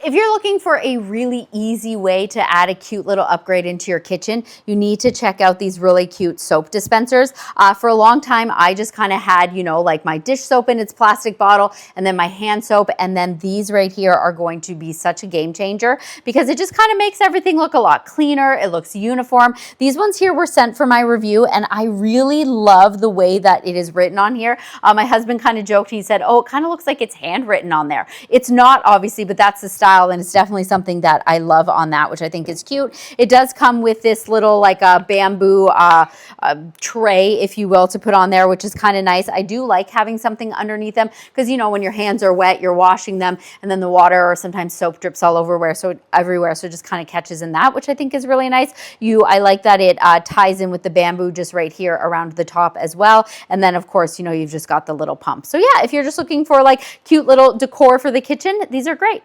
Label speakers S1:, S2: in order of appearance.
S1: If you're looking for a really easy way to add a cute little upgrade into your kitchen, you need to check out these really cute soap dispensers. For a long time, I just kind of had, you know, like my dish soap in its plastic bottle and then my hand soap. And then these right here are going to be such a game changer because it just kind of makes everything look a lot cleaner. It looks uniform. These ones here were sent for my review and I really love the way that it is written on here. My husband kind of joked. He said, oh, it kind of looks like it's handwritten on there. It's not, obviously, but that's the style, and it's definitely something that I love on that, which I think is cute. It does come with this little like a bamboo tray, if you will, to put on there, which is kind of nice. I do like having something underneath them because, you know, when your hands are wet, you're washing them and then the water or sometimes soap drips all everywhere, so it just kind of catches in that, which I think is really nice. I like that it ties in with the bamboo just right here around the top as well. And then, of course, you know, you've just got the little pump. So yeah, if you're just looking for like cute little decor for the kitchen, these are great.